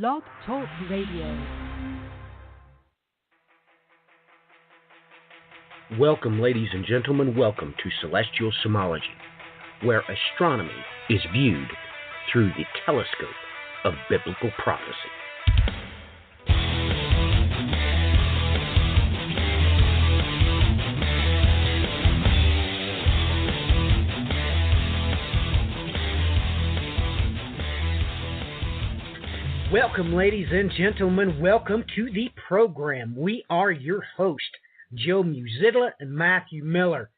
Blog Talk Radio. Welcome, ladies and gentlemen. Welcome to Celestial Somology, where astronomy is viewed through the telescope of biblical prophecy. Welcome, ladies and gentlemen. Welcome to the program. We are your host, Joe Muzidla and Matthew Miller.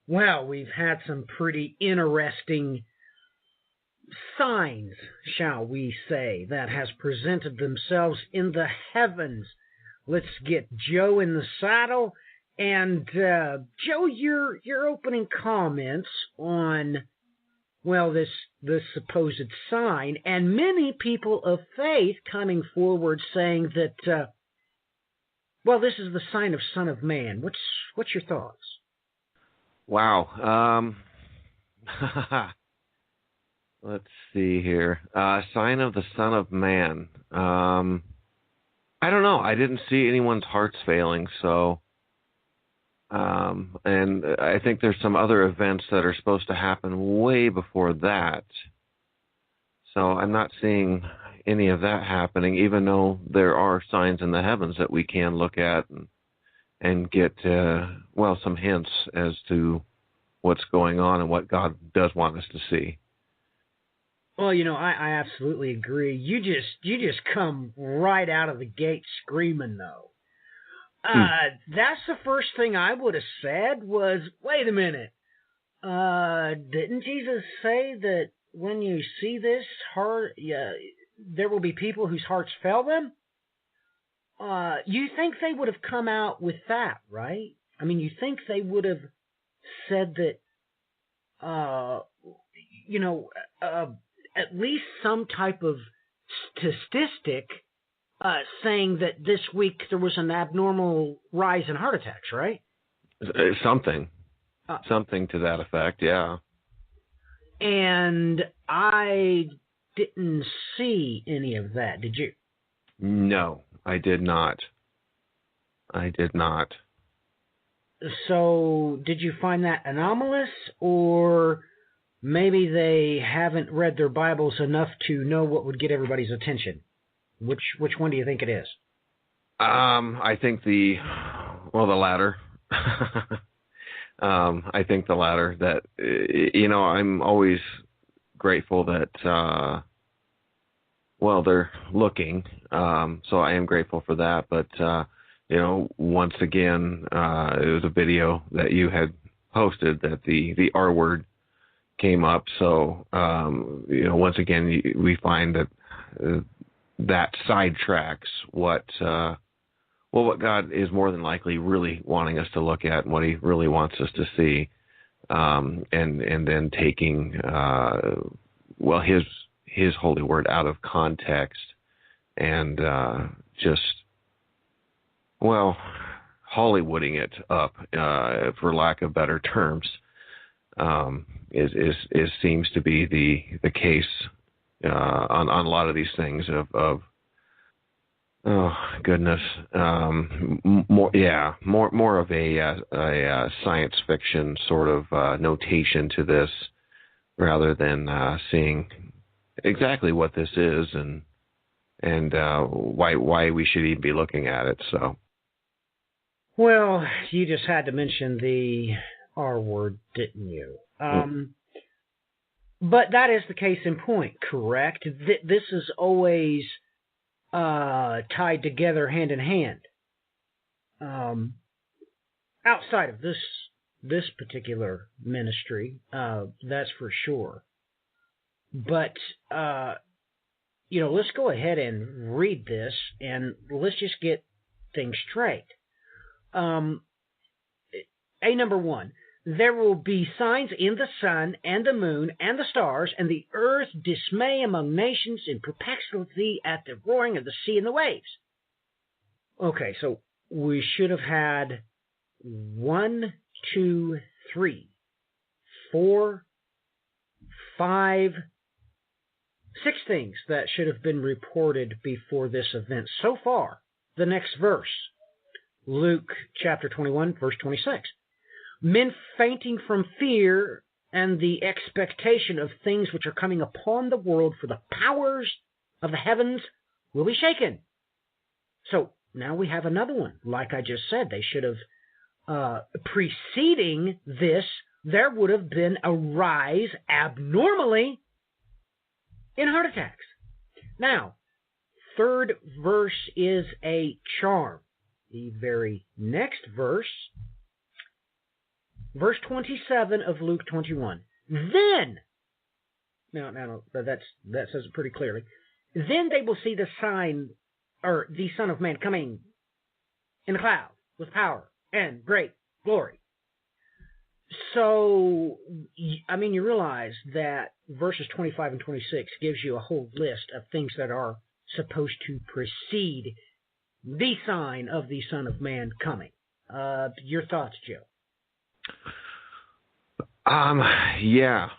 Well, we've had some pretty interesting signs, shall we say, that has presented themselves in the heavens. Let's get Joe in the saddle. And, Joe, your opening comments on, well, this supposed sign, and many people of faith coming forward saying that, well, this is the sign of Son of Man. What's your thoughts? Wow. Let's see here. Sign of the Son of Man. I don't know. I didn't see anyone's hearts failing, so... and I think there's some other events that are supposed to happen way before that. So I'm not seeing any of that happening, even though there are signs in the heavens that we can look at and get, some hints as to what's going on and what God does want us to see. Well, I absolutely agree. You just come right out of the gate screaming, though. That's the first thing I would have said was, wait a minute. Didn't Jesus say that when you see this heart, there will be people whose hearts fail them? You think they would have come out with that, right? I mean, you think they would have said that, at least some type of statistic saying that this week there was an abnormal rise in heart attacks, right? Something to that effect, yeah. And I didn't see any of that, did you? No, I did not. So, did you find that anomalous, or maybe they haven't read their Bibles enough to know what would get everybody's attention? Which one do you think it is? I think the latter. I think the latter. That I'm always grateful that they're looking. So I am grateful for that. But once again, it was a video that you had posted that the R word came up. So once again, we find that. That sidetracks what God is more than likely really wanting us to look at and what He really wants us to see, and then taking His holy word out of context and Hollywooding it up, for lack of better terms, is seems to be the case. On a lot of these things of oh goodness, more of a science fiction sort of notation to this, rather than seeing exactly what this is and why we should even be looking at it. So, well, you just had to mention the R word, didn't you? But that is the case in point, correct? This is always tied together hand in hand. Outside of this particular ministry, that's for sure. But, let's go ahead and read this, and let's just get things straight. Number 1. There will be signs in the sun and the moon and the stars, and the earth dismay among nations in perplexity at the roaring of the sea and the waves. Okay, so we should have had 1, 2, 3, 4, 5 6 things that should have been reported before this event. So far, the next verse, Luke chapter 21, verse 26. Men fainting from fear and the expectation of things which are coming upon the world, for the powers of the heavens will be shaken. So now we have another one. Like I just said, they should have, preceding this, there would have been a rise abnormally in heart attacks. Now, third verse is a charm. The very next verse, verse 27 of Luke 21. Then, that says it pretty clearly. Then they will see the sign, or the Son of Man coming in the cloud with power and great glory. So, I mean, you realize that verses 25 and 26 gives you a whole list of things that are supposed to precede the sign of the Son of Man coming. Your thoughts, Joe? Yeah.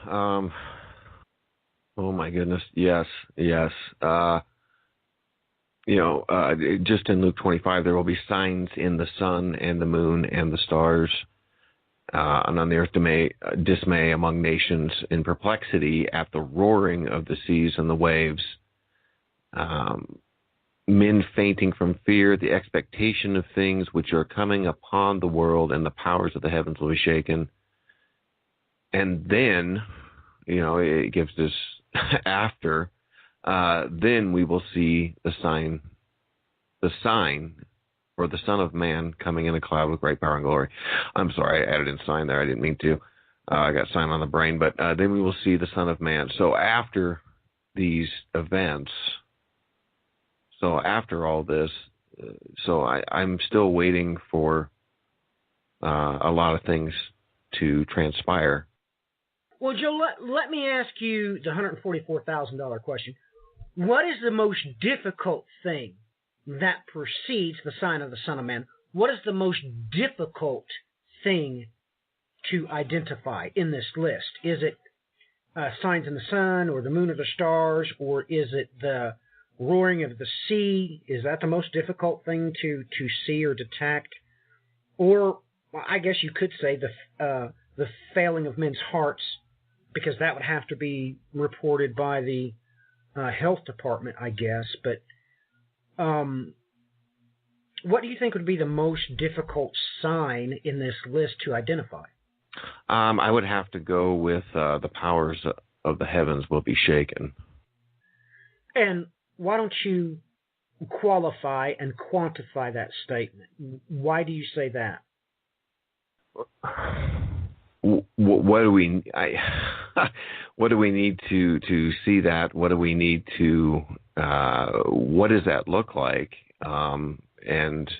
Oh my goodness. Yes. Just in Luke 25, there will be signs in the sun and the moon and the stars, and on the earth dismay among nations, in perplexity at the roaring of the seas and the waves. Men fainting from fear, the expectation of things which are coming upon the world, and the powers of the heavens will be shaken. And then, it gives this after, then we will see the sign, or the Son of Man coming in a cloud with great power and glory. I'm sorry, I added in sign there. I didn't mean to. I got sign on the brain. But then we will see the Son of Man. So after these events, so after all this, I'm still waiting for a lot of things to transpire. Well, Joe, let me ask you the $144,000 question. What is the most difficult thing that precedes the sign of the Son of Man? What is the most difficult thing to identify in this list? Is it signs in the sun, or the moon, or the stars, or is it the roaring of the sea? Is that the most difficult thing to see or detect? Or, well, I guess you could say the failing of men's hearts, because that would have to be reported by the health department, I guess. But what do you think would be the most difficult sign in this list to identify? I would have to go with the powers of the heavens will be shaken. And why don't you qualify and quantify that statement? Why do you say that? What do we? What do we need to see that? What do we need to? What does that look like? And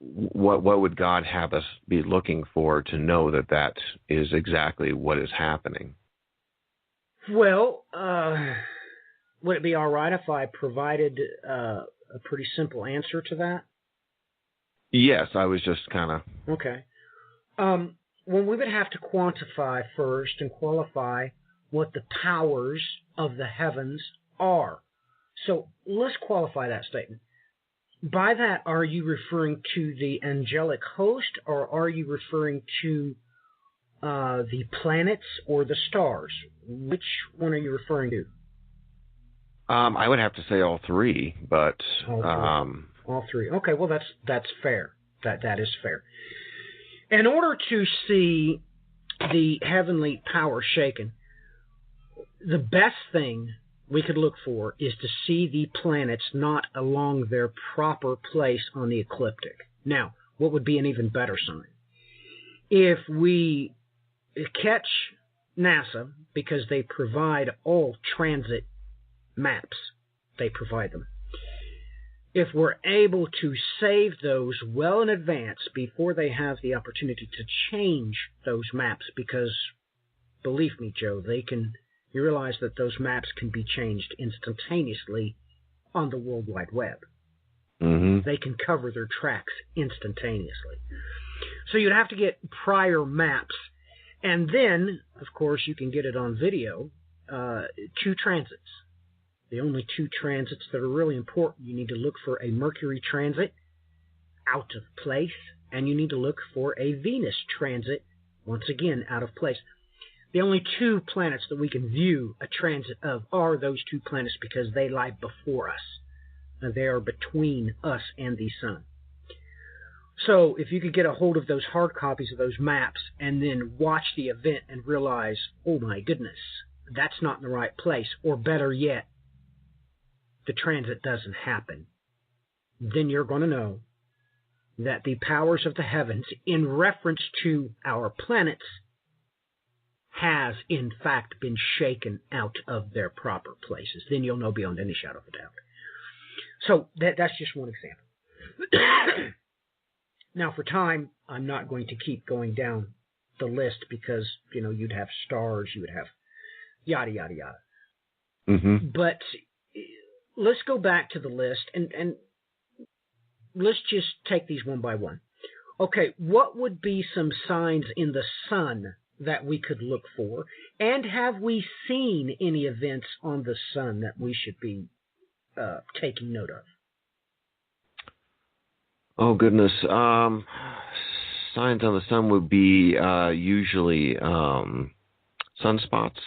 what would God have us be looking for to know that is exactly what is happening? Well, would it be all right if I provided a pretty simple answer to that? Yes, I was just kind of... Okay. Well, we would have to quantify first and qualify what the powers of the heavens are. So let's qualify that statement. By that, are you referring to the angelic host, or are you referring to the planets or the stars? Which one are you referring to? I would have to say all three, but... All three. Okay, well, that's fair. That is fair. In order to see the heavenly power shaken, the best thing we could look for is to see the planets not along their proper place on the ecliptic. Now, what would be an even better sign? If we catch NASA, because they provide all transit maps, they provide them. If we're able to save those well in advance before they have the opportunity to change those maps, because believe me, Joe, you realize that those maps can be changed instantaneously on the World Wide Web. Mm-hmm. They can cover their tracks instantaneously. So you'd have to get prior maps, and then, of course, you can get it on video, two transits. The only two transits that are really important. You need to look for a Mercury transit out of place, and you need to look for a Venus transit, once again, out of place. The only two planets that we can view a transit of are those two planets because they lie before us. They are between us and the sun. So if you could get a hold of those hard copies of those maps and then watch the event and realize, oh my goodness, that's not in the right place, or better yet, the transit doesn't happen, then you're going to know that the powers of the heavens, in reference to our planets, has in fact been shaken out of their proper places. Then you'll know beyond any shadow of a doubt. So that's just one example. Now, for time, I'm not going to keep going down the list because, you'd have stars, you would have yada, yada, yada. Mm-hmm. But let's go back to the list and let's just take these one by one. Okay, what would be some signs in the sun that we could look for? And have we seen any events on the sun that we should be taking note of? Oh, goodness. Signs on the sun would be usually sunspots,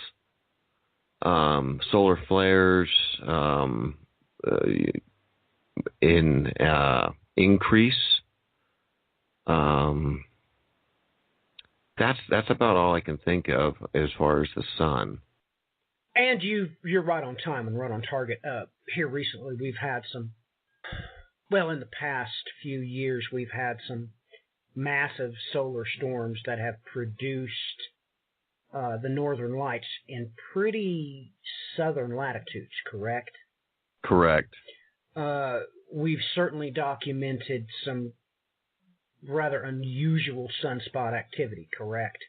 solar flares, in increase. That's about all I can think of as far as the sun. And you're right on time and right on target. Here recently we've had some, in the past few years we've had some massive solar storms that have produced the northern lights in pretty southern latitudes, correct? Correct. We've certainly documented some rather unusual sunspot activity, correct?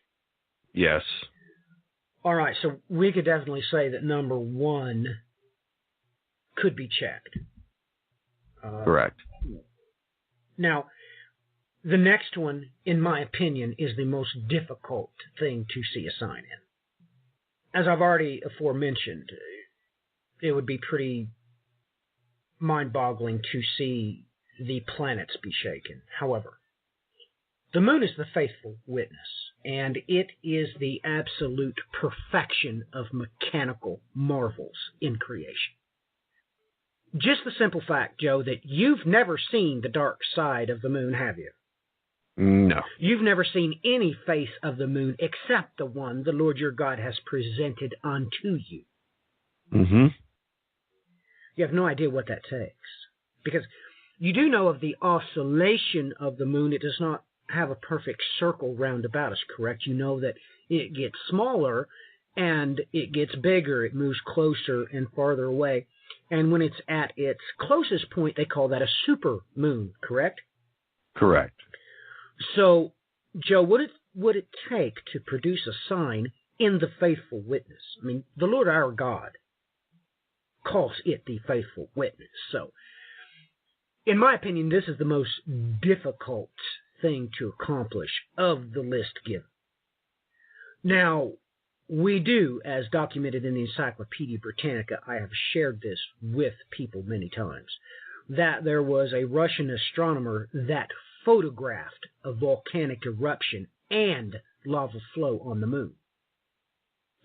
Yes. All right, so we could definitely say that number one could be checked. Correct. Now, the next one, in my opinion, is the most difficult thing to see a sign in. As I've already aforementioned, it would be pretty mind-boggling to see the planets be shaken. However, the moon is the faithful witness, and it is the absolute perfection of mechanical marvels in creation. Just the simple fact, Joe, that you've never seen the dark side of the moon, have you? No. You've never seen any face of the moon except the one the Lord your God has presented unto you. Mm-hmm. You have no idea what that takes. Because you do know of the oscillation of the moon. It does not have a perfect circle round about us, correct? You know that it gets smaller and it gets bigger. It moves closer and farther away. And when it's at its closest point, they call that a super moon, correct? Correct. So, Joe, what would it take to produce a sign in the faithful witness? I mean, the Lord our God calls it the faithful witness. So, in my opinion, this is the most difficult thing to accomplish of the list given. Now, we do, as documented in the Encyclopedia Britannica, I have shared this with people many times, that there was a Russian astronomer that photographed a volcanic eruption and lava flow on the moon.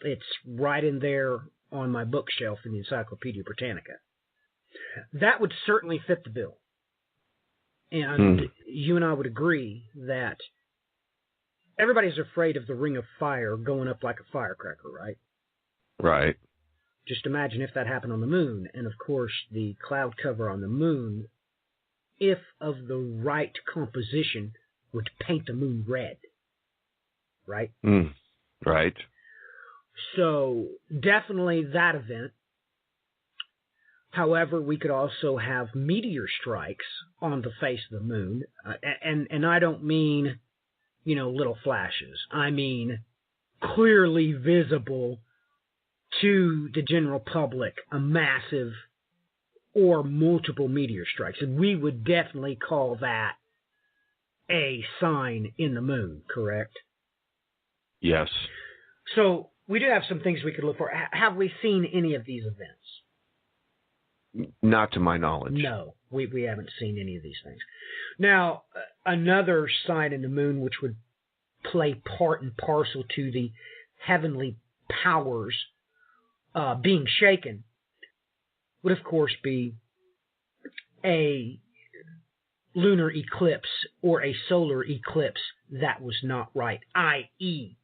It's right in there on my bookshelf in the Encyclopedia Britannica. That would certainly fit the bill. And you and I would agree that everybody's afraid of the ring of fire going up like a firecracker, right? Right. Just imagine if that happened on the moon. And, of course, the cloud cover on the moon, if of the right composition, would paint the moon red, right? Right. So, definitely that event. However, we could also have meteor strikes on the face of the moon. And I don't mean, little flashes. I mean clearly visible to the general public, a massive or multiple meteor strikes. And we would definitely call that a sign in the moon, correct? Yes. So we do have some things we could look for. Have we seen any of these events? Not to my knowledge. No, we haven't seen any of these things. Now, another sign in the moon which would play part and parcel to the heavenly powers being shaken would, of course, be a lunar eclipse or a solar eclipse that was not right, i.e.,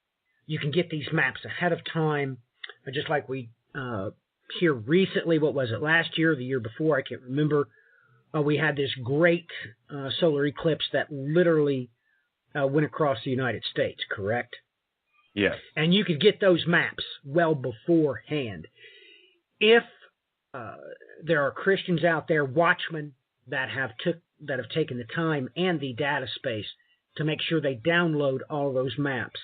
you can get these maps ahead of time, just like we here recently. What was it, last year or the year before? I can't remember. We had this great solar eclipse that literally went across the United States, correct? Yes. And you could get those maps well beforehand. If there are Christians out there, watchmen, that have taken the time and the data space to make sure they download all those maps.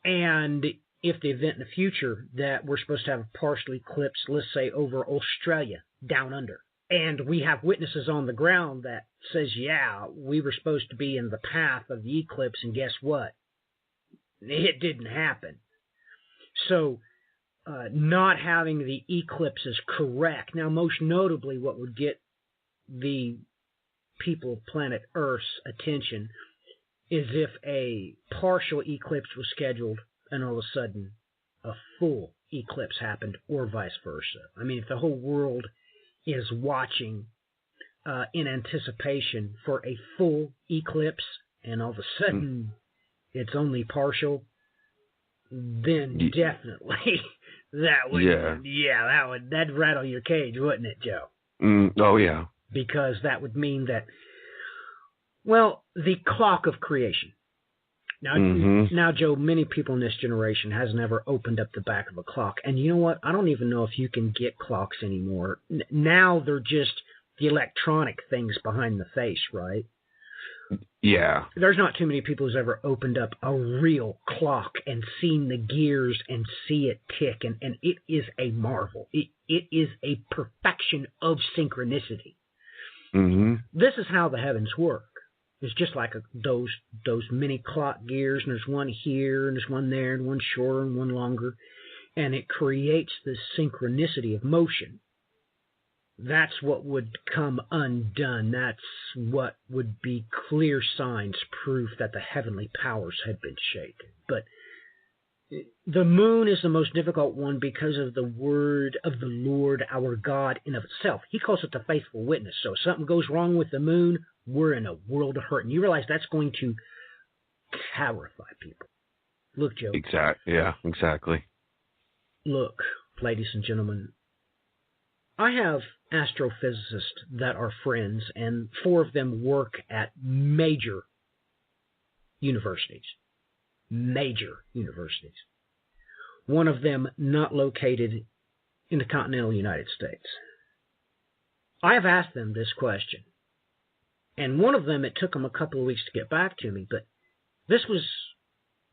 And if the event in the future that we're supposed to have a partial eclipse, let's say over Australia, down under, and we have witnesses on the ground that says, yeah, we were supposed to be in the path of the eclipse, and guess what? It didn't happen. So not having the eclipse is correct. Now, most notably, what would get the people of planet Earth's attention is if a partial eclipse was scheduled and all of a sudden a full eclipse happened, or vice versa. I mean, if the whole world is watching in anticipation for a full eclipse and all of a sudden it's only partial, then definitely that would, that'd rattle your cage, wouldn't it, Joe? Oh, yeah. Because that would mean that, well, the clock of creation. Now, Joe, many people in this generation hasn't ever opened up the back of a clock. And you know what? I don't even know if you can get clocks anymore. Now they're just the electronic things behind the face, right? Yeah. There's not too many people who's ever opened up a real clock and seen the gears and see it tick. And it is a marvel. It is a perfection of synchronicity. This is how the heavens work. It's just like those mini clock gears, and there's one here, and there's one there, and one shorter, and one longer, and it creates this synchronicity of motion. That's what would come undone. That's what would be clear signs, proof that the heavenly powers had been shaken. But the moon is the most difficult one because of the word of the Lord our God in of itself. He calls it the faithful witness. So if something goes wrong with the moon, we're in a world of hurt. And you realize that's going to terrify people. Look, Joe. Exactly. Look, ladies and gentlemen, I have astrophysicists that are friends, and 4 of them work at major universities. One of them not located in the continental United States. I have asked them this question, and one of them, it took them a couple of weeks to get back to me, but this was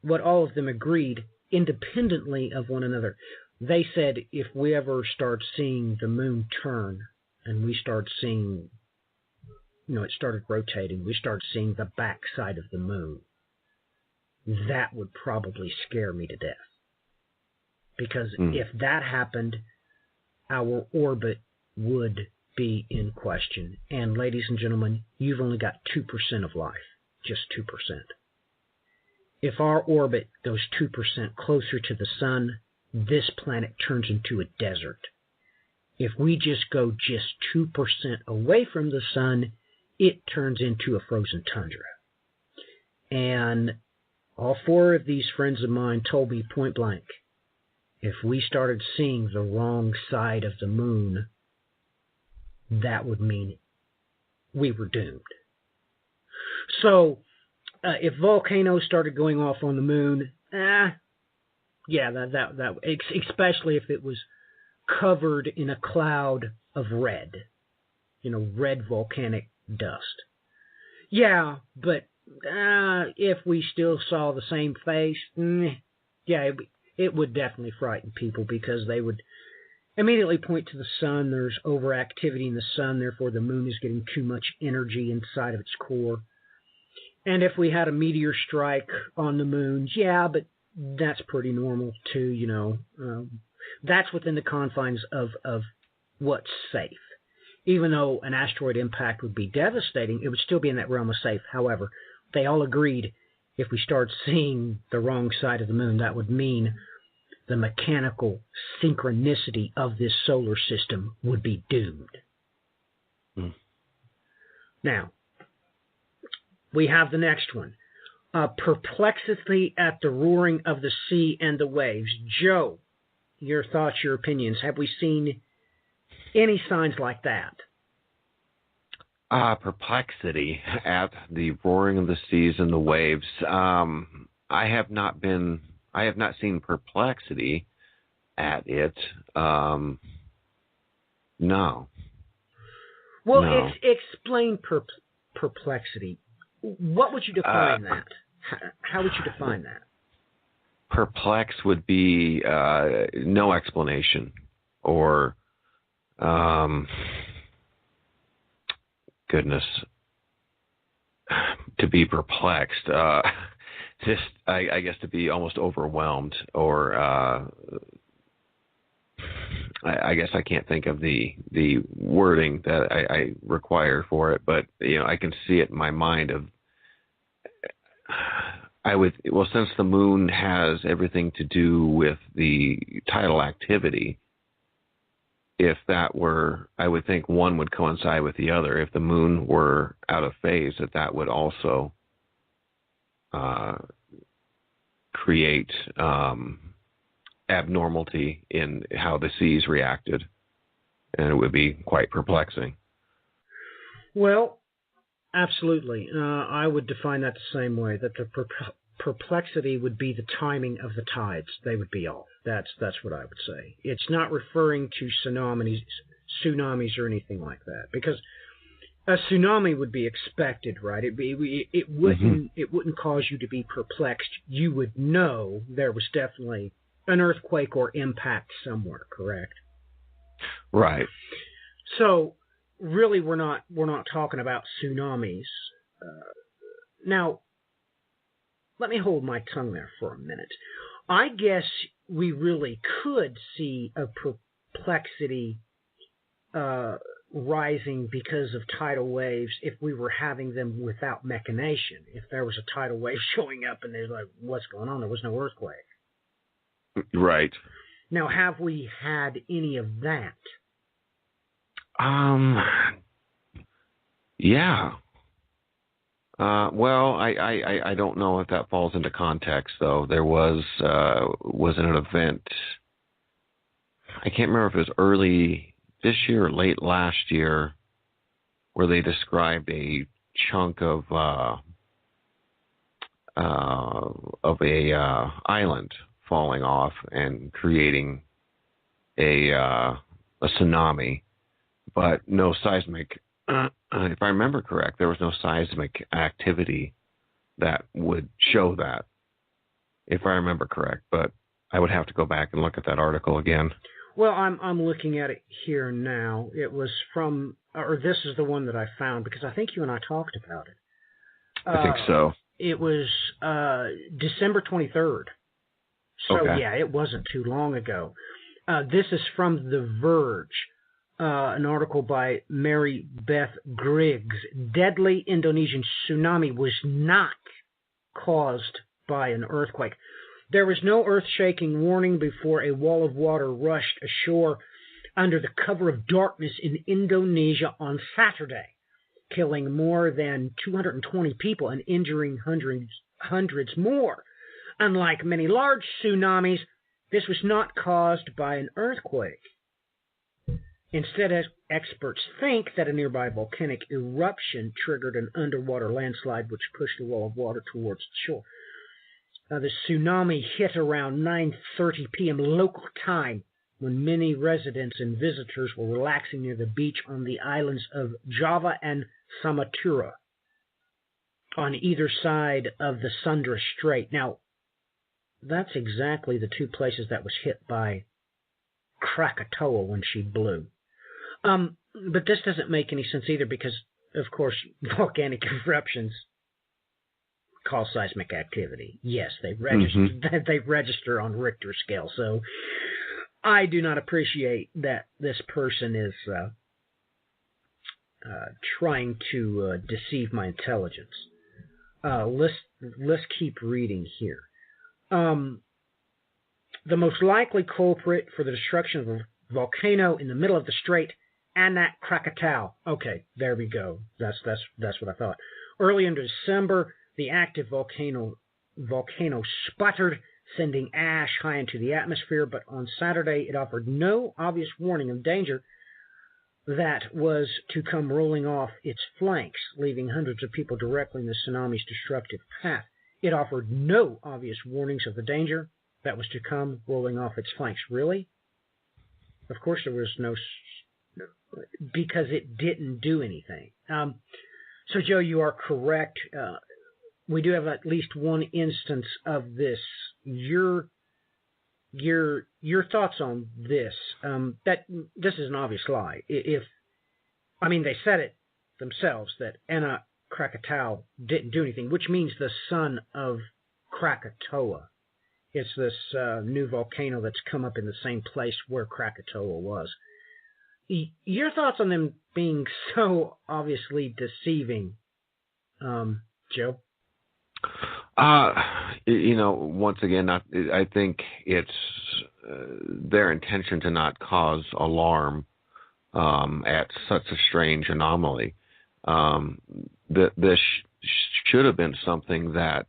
what all of them agreed independently of one another. They said if we ever start seeing the moon turn and we start seeing, it started rotating, we start seeing the backside of the moon, that would probably scare me to death. Because if that happened, our orbit would be in question. And ladies and gentlemen, you've only got 2% of life, just 2%. If our orbit goes 2% closer to the sun, this planet turns into a desert. If we just go just 2% away from the sun, it turns into a frozen tundra. And all 4 of these friends of mine told me point blank, if we started seeing the wrong side of the moon, that would mean we were doomed. So, if volcanoes started going off on the moon, that especially if it was covered in a cloud of red, red volcanic dust. Yeah, but if we still saw the same face, it would definitely frighten people, because they would immediately point to the sun. There's overactivity in the sun, therefore the moon is getting too much energy inside of its core. And if we had a meteor strike on the moon, but that's pretty normal too. That's within the confines of what's safe. Even though an asteroid impact would be devastating, it would still be in that realm of safe. However, they all agreed if we start seeing the wrong side of the moon, that would mean the mechanical synchronicity of this solar system would be doomed. Mm. Now, we have the next one. Perplexity at the roaring of the sea and the waves. Joe, your thoughts, your opinions. Have we seen any signs like that? Perplexity at the roaring of the seas and the waves. I have not seen perplexity at it. No. Well, no. Explain perplexity. What would you define that? How would you define that? Perplex would be no explanation, or goodness, to be perplexed. Just, I guess, to be almost overwhelmed, or I guess I can't think of the wording that I require for it, but I can see it in my mind. Since the moon has everything to do with the tidal activity, if that were, I would think one would coincide with the other. If the moon were out of phase, that would also create abnormality in how the seas reacted, and it would be quite perplexing. Well, absolutely. I would define that the same way, that the perplexity would be the timing of the tides. They would be off. That's what I would say. It's not referring to tsunamis or anything like that, because a tsunami would be expected, right? It wouldn't cause you to be perplexed. You would know there was definitely an earthquake or impact somewhere, correct? Right. So really, we're not talking about tsunamis. Now, let me hold my tongue there for a minute. I guess we really could see a perplexity rising because of tidal waves if we were having them without machination. If there was a tidal wave showing up and they're like, what's going on? There was no earthquake. Right. Now, have we had any of that? Yeah. Well, I don't know if that falls into context, though. There was an event, I can't remember if it was early this year or late last year, where they described a chunk of a island falling off and creating a tsunami, but no seismic. If I remember correct, there was no seismic activity that would show that, if I remember correct. But I would have to go back and look at that article again. Well, I'm looking at it here now. It was from, or this is the one that I found, because I think you and I talked about it. I think so. It was December 23rd. So, okay. Yeah, it wasn't too long ago. This is from The Verge. An article by Mary Beth Griggs. Deadly Indonesian tsunami was not caused by an earthquake. There was no earth-shaking warning before a wall of water rushed ashore under the cover of darkness in Indonesia on Saturday, killing more than 220 people and injuring hundreds more. Unlike many large tsunamis, this was not caused by an earthquake. Instead, as experts think that a nearby volcanic eruption triggered an underwater landslide which pushed a wall of water towards the shore. The tsunami hit around 9:30 p.m. local time, when many residents and visitors were relaxing near the beach on the islands of Java and Sumatra on either side of the Sunda Strait. Now, that's exactly the two places that was hit by Krakatoa when she blew. But this doesn't make any sense either, because, of course, volcanic eruptions cause seismic activity. Yes, they register. They register on Richter scale. So I do not appreciate that this person is trying to deceive my intelligence. Let's keep reading here. The most likely culprit for the destruction of the volcano in the middle of the strait, Anak Krakatau. Okay, there we go. That's what I thought. Early in December, the active volcano sputtered, sending ash high into the atmosphere, but on Saturday it offered no obvious warning of danger that was to come rolling off its flanks, leaving hundreds of people directly in the tsunami's destructive path. It offered no obvious warnings of the danger that was to come rolling off its flanks. Really? Of course there was no, because it didn't do anything. So, Joe, you are correct. We do have at least one instance of this. Your thoughts on this? That this is an obvious lie. They said it themselves that Anak Krakatau didn't do anything, which means the son of Krakatoa. It's this new volcano that's come up in the same place where Krakatoa was. Your thoughts on them being so obviously deceiving, Joe? Once again, I think it's their intention to not cause alarm at such a strange anomaly. This should have been something that,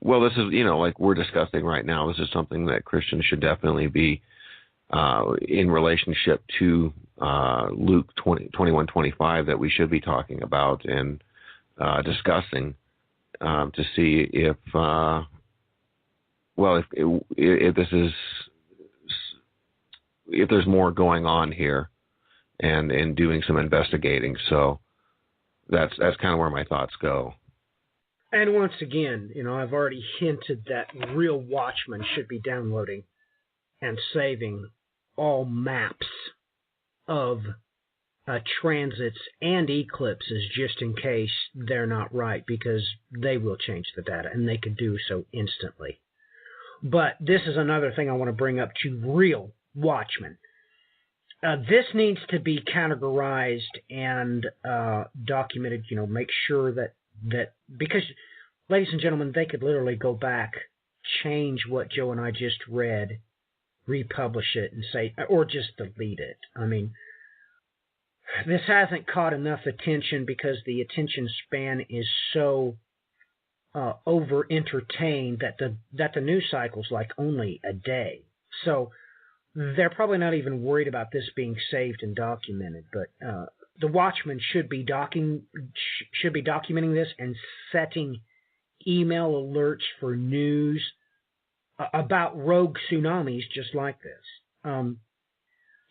this is, like we're discussing right now, this is something that Christians should definitely be in relationship to Luke 21:25 that we should be talking about and discussing to see if there's more going on here and doing some investigating. So that's kind of where my thoughts go. And once again, I've already hinted that real watchmen should be downloading and saving all maps of transits and eclipses just in case they're not right, because they will change the data and they could do so instantly. But this is another thing I want to bring up to real watchmen. This needs to be categorized and documented, make sure that because, ladies and gentlemen, they could literally go back, change what Joe and I just read, republish it and say, or just delete it. This hasn't caught enough attention because the attention span is so over-entertained that the news cycle's like only a day. So they're probably not even worried about this being saved and documented. But the Watchmen should be documenting this and setting email alerts for news about rogue tsunamis just like this.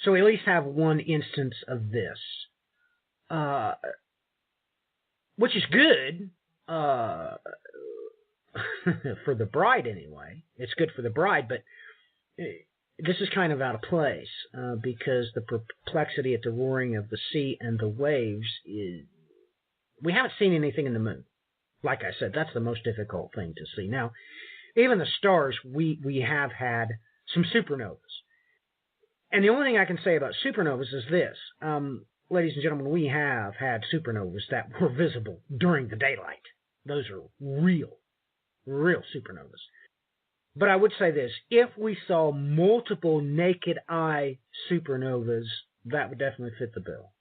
So we at least have one instance of this, which is good for the bride anyway. It's good for the bride, but this is kind of out of place because the perplexity at the roaring of the sea and the waves is... We haven't seen anything in the moon. Like I said, that's the most difficult thing to see. Now, even the stars, we have had some supernovas. And the only thing I can say about supernovas is this. Ladies and gentlemen, we have had supernovas that were visible during the daylight. Those are real supernovas. But I would say this. If we saw multiple naked eye supernovas, that would definitely fit the bill.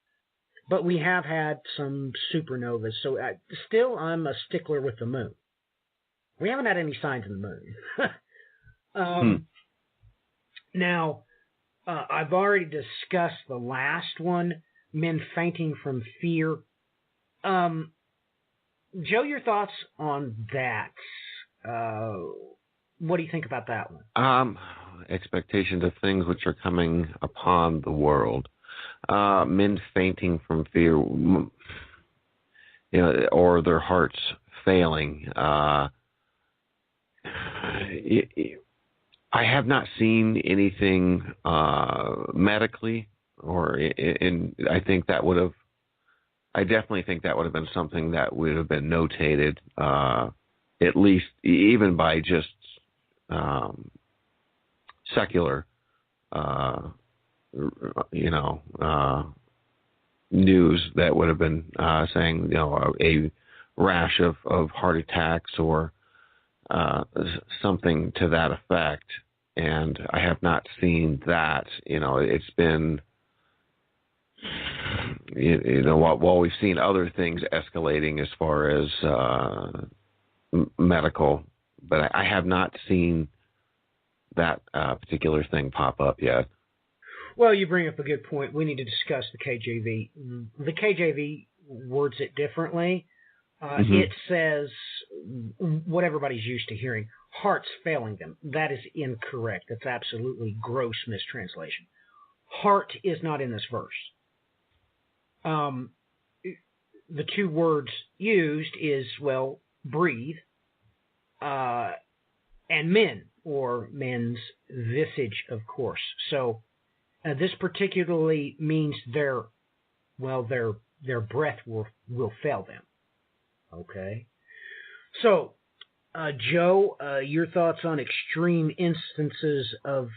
But we have had some supernovas, so still I'm a stickler with the moon. We haven't had any signs of the moon. Now, I've already discussed the last one, men fainting from fear. Joe, your thoughts on that? What do you think about that one? Expectations of things which are coming upon the world. Men fainting from fear, or their hearts failing. I have not seen anything medically, or I think that would have I definitely think that would have been something that would have been notated, at least even by just secular, news that would have been saying, a rash of heart attacks or something to that effect. And I have not seen that. It's been, while we've seen other things escalating as far as medical, but I have not seen that particular thing pop up yet. Well, you bring up a good point. We need to discuss the KJV. The KJV words it differently. It says what everybody's used to hearing, hearts failing them. That is incorrect. That's absolutely gross mistranslation. Heart is not in this verse. The two words used is, breathe, and men, or men's visage, of course. So this particularly means their breath will fail them. Okay. So, Joe, your thoughts on extreme instances of,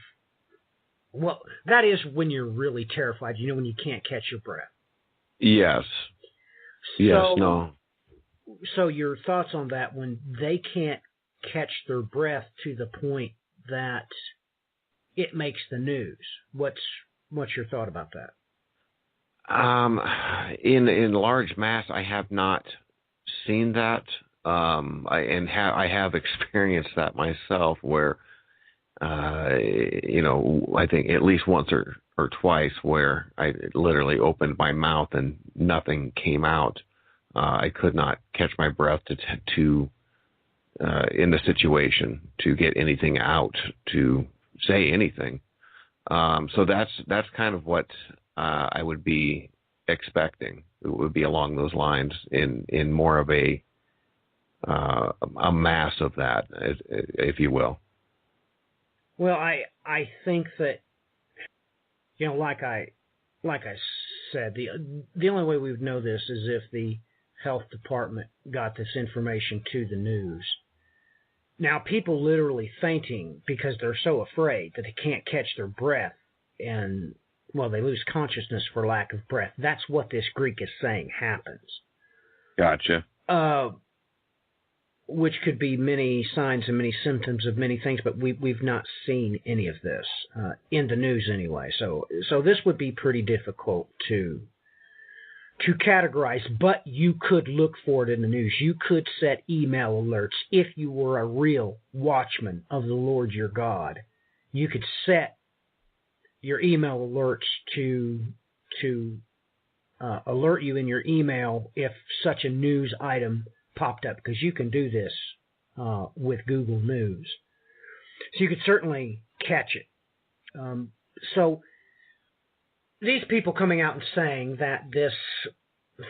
that is when you're really terrified, when you can't catch your breath. Yes. No. So your thoughts on that, when they can't catch their breath to the point that it makes the news. What's your thought about that? In large mass, I have not seen that. I have experienced that myself, where I think at least once or twice, where I literally opened my mouth and nothing came out. I could not catch my breath to in the situation to get anything out, to say anything. So that's kind of what I would be expecting. It would be along those lines, in more of a mass of that, if you will. Well, I think that, like I said, the only way we would know this is if the health department got this information to the news. Now, people literally fainting because they're so afraid that they can't catch their breath, and, they lose consciousness for lack of breath. That's what this Greek is saying happens. Gotcha. Which could be many signs and many symptoms of many things, but we've not seen any of this in the news anyway. So this would be pretty difficult to categorize, but you could look for it in the news. You could set email alerts if you were a real watchman of the Lord your God. You could set your email alerts to alert you in your email if such a news item popped up, because you can do this with Google News. So you could certainly catch it. So these people coming out and saying that this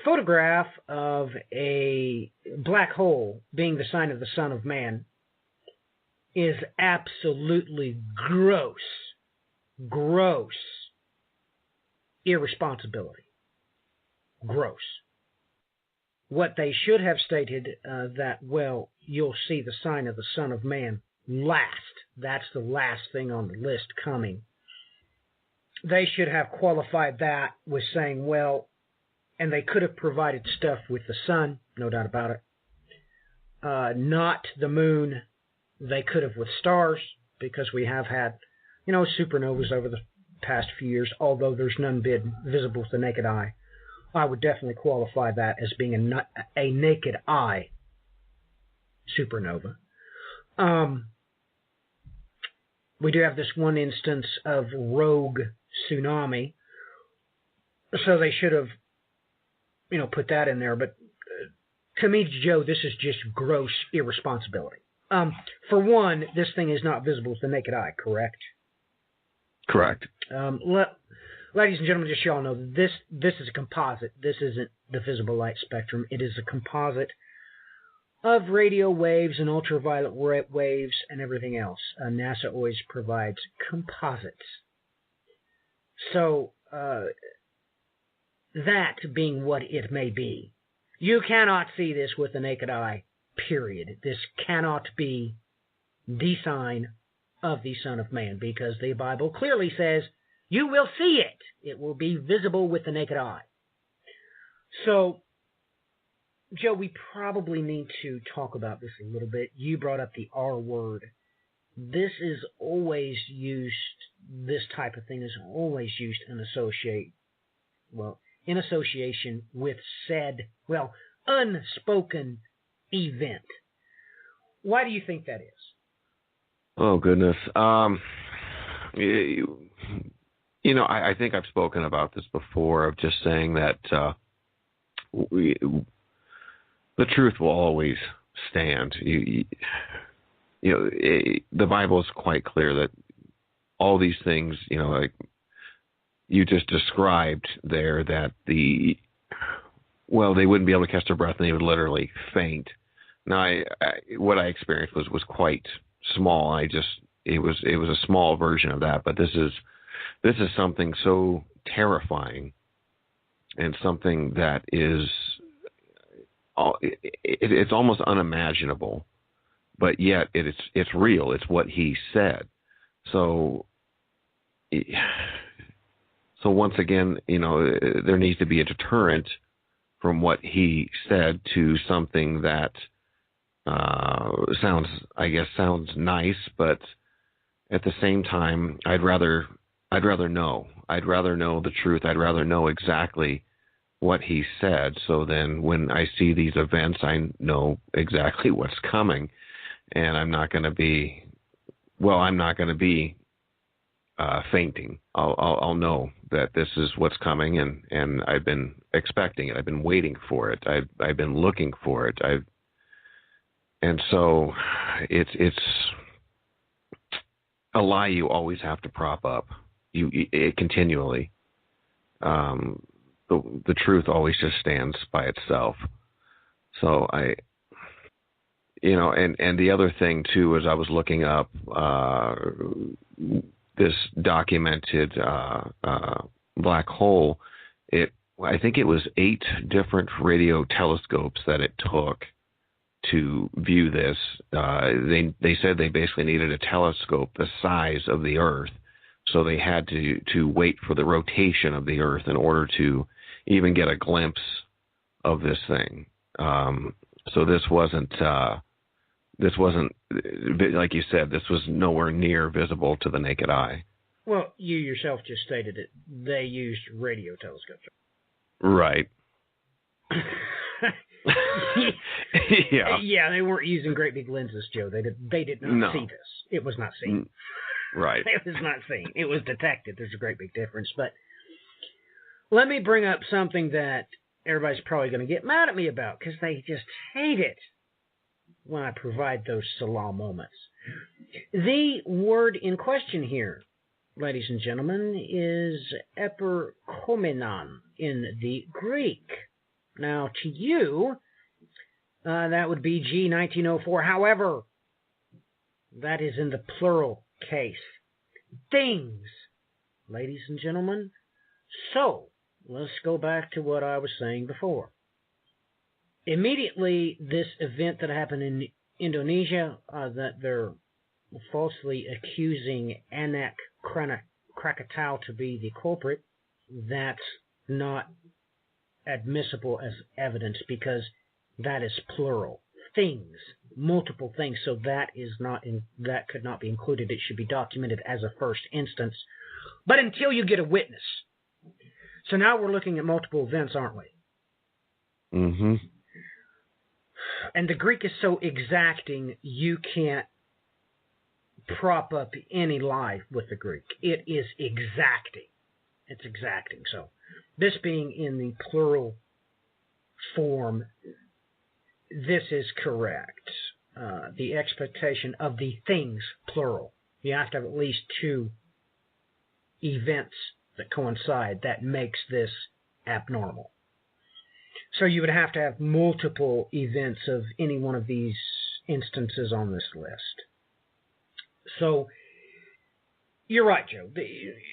photograph of a black hole being the sign of the Son of Man is absolutely gross irresponsibility. Gross. What they should have stated that, you'll see the sign of the Son of Man last. That's the last thing on the list coming. They should have qualified that with saying, and they could have provided stuff with the sun, no doubt about it. Not the moon. They could have with stars, because we have had, supernovas over the past few years, although there's none been visible to the naked eye. I would definitely qualify that as being a naked eye supernova. We do have this one instance of rogue tsunami, so they should have, put that in there. But to me, Joe, this is just gross irresponsibility. For one, this thing is not visible with the naked eye, correct? Correct. Ladies and gentlemen, just so y'all know, this is a composite. This isn't the visible light spectrum. It is a composite of radio waves and ultraviolet waves and everything else. NASA always provides composites. So that being what it may be. You cannot see this with the naked eye, period. This cannot be the sign of the Son of Man, because the Bible clearly says you will see it. It will be visible with the naked eye. So, Joe, we probably need to talk about this a little bit. You brought up the R word. This is always used, this type of thing is always used in association with said, unspoken event. Why do you think that is? Oh, goodness. I think I've spoken about this before, of just saying that the truth will always stand. The Bible is quite clear that all these things, like you just described there, that they wouldn't be able to catch their breath and they would literally faint. Now, what I experienced was quite small. It was a small version of that, but this is something so terrifying, and something that is it's almost unimaginable, but yet it's real. It's what he said. So once again, there needs to be a deterrent from what he said to something that sounds nice, but at the same time, I'd rather know. I'd rather know the truth. I'd rather know exactly what he said. So then when I see these events, I know exactly what's coming, and I'm not going to be fainting. I'll know that this is what's coming, and I've been expecting it. I've been waiting for it. I've been looking for it. And so it's a lie you always have to prop up. It continually. The truth always just stands by itself. So and the other thing too is I was looking up this documented black hole. I think it was 8 different radio telescopes that it took to view this. They said they basically needed a telescope the size of the Earth, so they had to wait for the rotation of the Earth in order to even get a glimpse of this thing. So this wasn't like you said. This was nowhere near visible to the naked eye. Well, you yourself just stated it. They used radio telescopes. Right. Yeah. Yeah, they weren't using great big lenses, Joe. They did not see this. It was not seen. Right. It was not seen. It was detected. There's a great big difference. But let me bring up something that everybody's probably going to get mad at me about, because they just hate it when I provide those salam moments. The word in question here, ladies and gentlemen, is eperkomenon in the Greek. Now, to you, that would be G 1904. However, that is in the plural case. Things, ladies and gentlemen. So, let's go back to what I was saying before. Immediately, this event that happened in Indonesia, that they're falsely accusing Anak Krakatau to be the culprit, that's not admissible as evidence, because that is plural. Things, multiple things, so that could not be included. It should be documented as a first instance. But until you get a witness. So now we're looking at multiple events, aren't we? Mm-hmm. And the Greek is so exacting, you can't prop up any lie with the Greek. It is exacting. It's exacting. So this being in the plural form, this is correct. The expectation of the things, plural. You have to have at least 2 events that coincide. That makes this abnormal. So you would have to have multiple events of any one of these instances on this list. So you're right, Joe.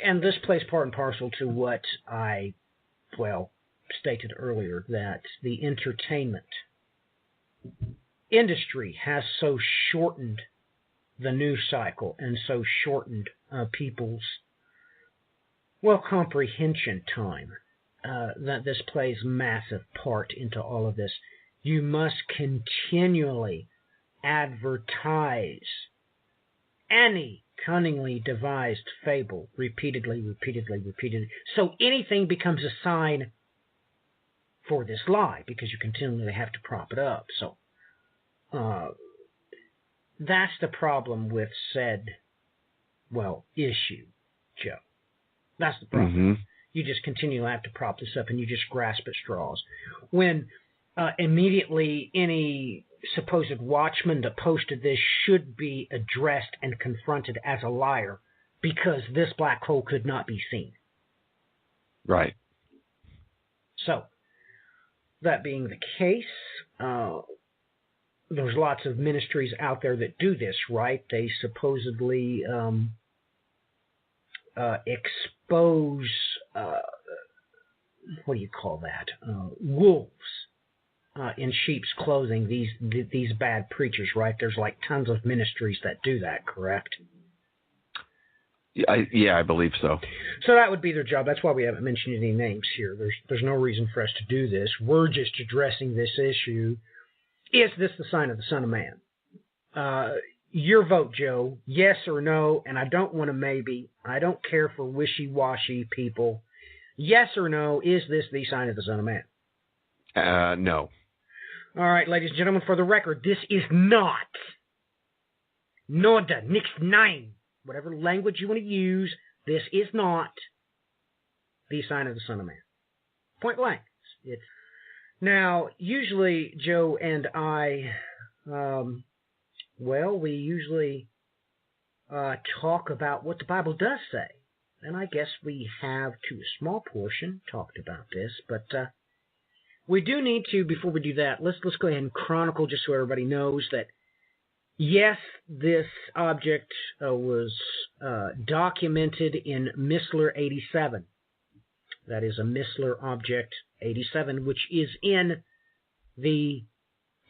And this plays part and parcel to what I stated earlier that the entertainment industry has so shortened the news cycle and so shortened people's, comprehension time, that this plays massive part into all of this. You must continually advertise any cunningly devised fable repeatedly. So anything becomes a sign for this lie because you continually have to prop it up. So that's the problem with said, issue, Joe. That's the problem. Mm-hmm. You just continually have to prop this up and you just grasp at straws. When immediately any supposed watchman that posted this should be addressed and confronted as a liar because this black hole could not be seen. Right. So, that being the case, there's lots of ministries out there that do this, right? They supposedly expose, what do you call that? Wolves in sheep's clothing, these bad preachers, right? There's like tons of ministries that do that, correct? Yeah, I believe so. So that would be their job. That's why we haven't mentioned any names here. There's no reason for us to do this. We're just addressing this issue. Is this the sign of the Son of Man? Your vote, Joe, yes or no, and I don't want a maybe. I don't care for wishy-washy people. Yes or no, is this the sign of the Son of Man? No. All right, ladies and gentlemen, for the record, this is not, nor nix nein, whatever language you want to use, this is not the sign of the Son of Man. Point blank. Now, usually Joe and I, we usually talk about what the Bible does say. And I guess we have, to a small portion, talked about this. But we do need to, before we do that, let's go ahead and chronicle just so everybody knows that, yes, this object was documented in Missler 87. That is a Missler object 87, which is in the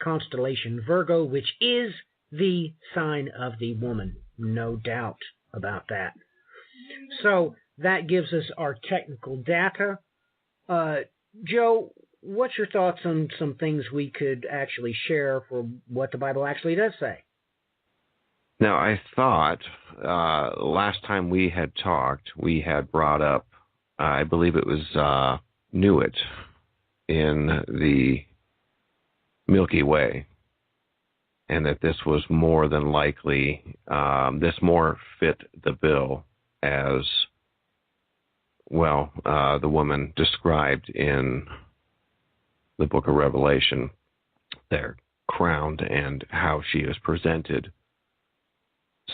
constellation Virgo, which is the sign of the woman. No doubt about that. So that gives us our technical data. Joe, what's your thoughts on some things we could actually share for what the Bible actually does say? Now, I thought last time we had talked, we had brought up, I believe it was Newitt in the Milky Way, and that this was more than likely, this more fit the bill as, the woman described in the book of Revelation, there, crowned, and how she is presented.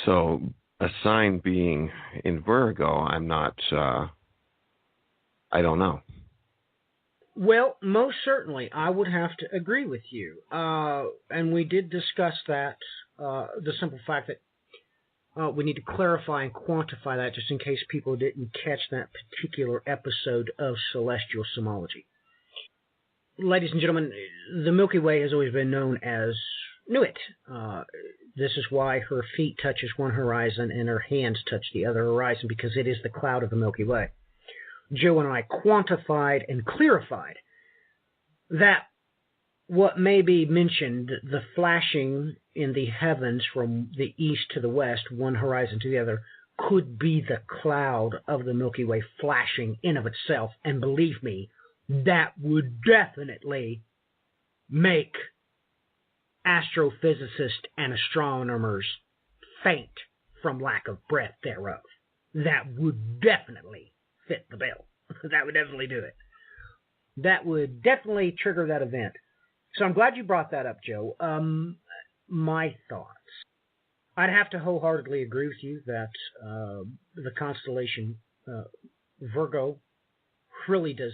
So, a sign being in Virgo, I'm not, I don't know. Well, most certainly, I would have to agree with you. And we did discuss that, the simple fact that we need to clarify and quantify that just in case people didn't catch that particular episode of Celestial Simology. Ladies and gentlemen, the Milky Way has always been known as Newitt. This is why her feet touches one horizon and her hands touch the other horizon, because it is the cloud of the Milky Way. Joe and I quantified and clarified that what may be mentioned, the flashing in the heavens from the east to the west, one horizon to the other, could be the cloud of the Milky Way flashing in of itself. And believe me, that would definitely make astrophysicists and astronomers faint from lack of breath thereof. That would definitely fit the bill. That would definitely do it. That would definitely trigger that event. So I'm glad you brought that up, Joe. My thoughts. I'd have to wholeheartedly agree with you that the constellation Virgo really does.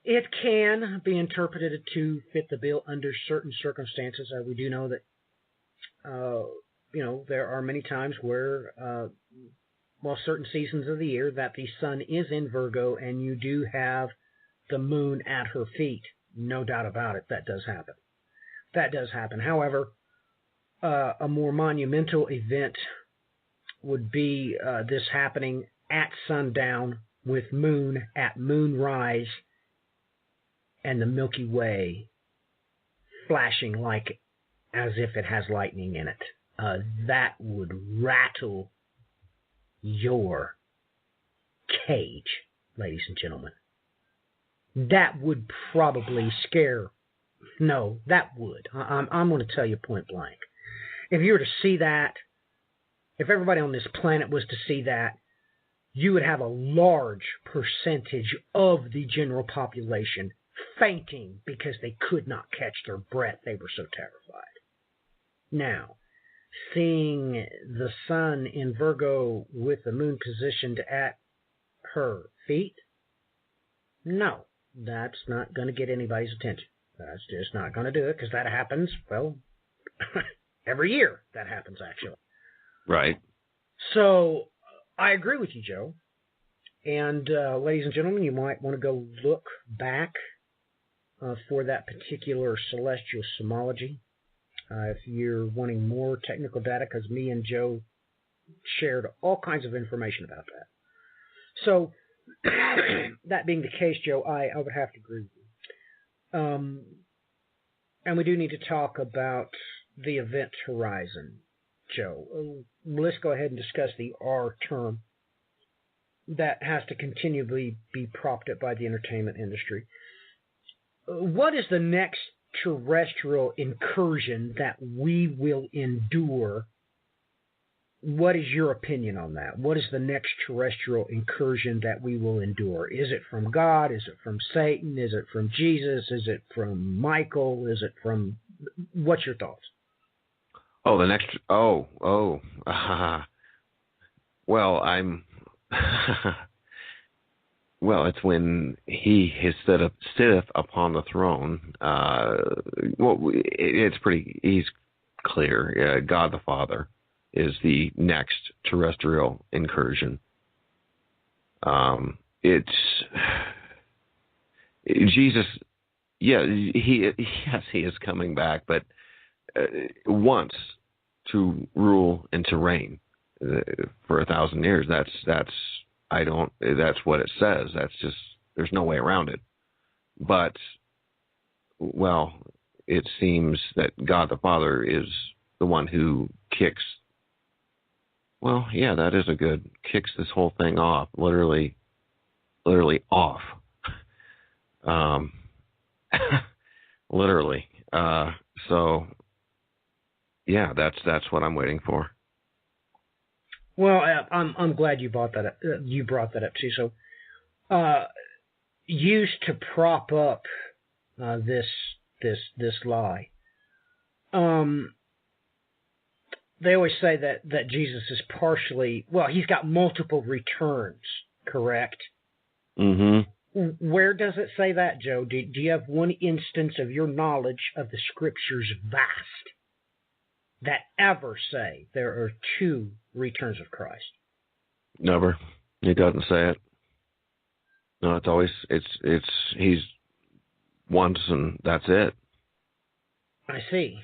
It can be interpreted to fit the bill under certain circumstances. We do know that, there are many times where, certain seasons of the year that the sun is in Virgo, and you do have the moon at her feet. No doubt about it, that does happen. That does happen. However, a more monumental event would be this happening at sundown with moon at moonrise and the Milky Way flashing like as if it has lightning in it. That would rattle your cage, ladies and gentlemen. That would probably scare. No, that would. I'm going to tell you point blank. If you were to see that, if everybody on this planet was to see that, you would have a large percentage of the general population fainting because they could not catch their breath. They were so terrified. Now, seeing the sun in Virgo with the moon positioned at her feet, no, that's not going to get anybody's attention. That's just not going to do it because that happens, well, every year that happens, actually. Right. So I agree with you, Joe. And ladies and gentlemen, you might want to go look back for that particular celestial symbology. If you're wanting more technical data, because me and Joe shared all kinds of information about that. So that being the case, Joe, I would have to agree with you. And we do need to talk about the event horizon, Joe. Let's go ahead and discuss the R term that has to continually be propped up by the entertainment industry. What is the next terrestrial incursion that we will endure? What is your opinion on that? What is the next terrestrial incursion that we will endure? Is it from God? Is it from Satan? Is it from Jesus? Is it from Michael? Is it from... What's your thoughts? Oh, the next... Well, I'm... Well, it's when he sitteth upon the throne. It's pretty... He's clear. God the Father is the next terrestrial incursion. It's Jesus. Yeah, he is coming back, but once to rule and to reign for 1,000 years. That's what it says. That's just, there's no way around it. But well, it seems that God the Father is the one who kicks. Well, yeah, that is kicks this whole thing off, literally off. Literally. So, yeah, that's what I'm waiting for. Well, I'm glad you brought that up. You brought that up too. So, used to prop up this lie. They always say that Jesus is partially, well, he's got multiple returns, correct? Mm-hmm. Where does it say that, Joe? Do you have one instance of your knowledge of the Scriptures vast that ever say there are two returns of Christ? Never. He doesn't say it. No, it's always, he's once and that's it. I see.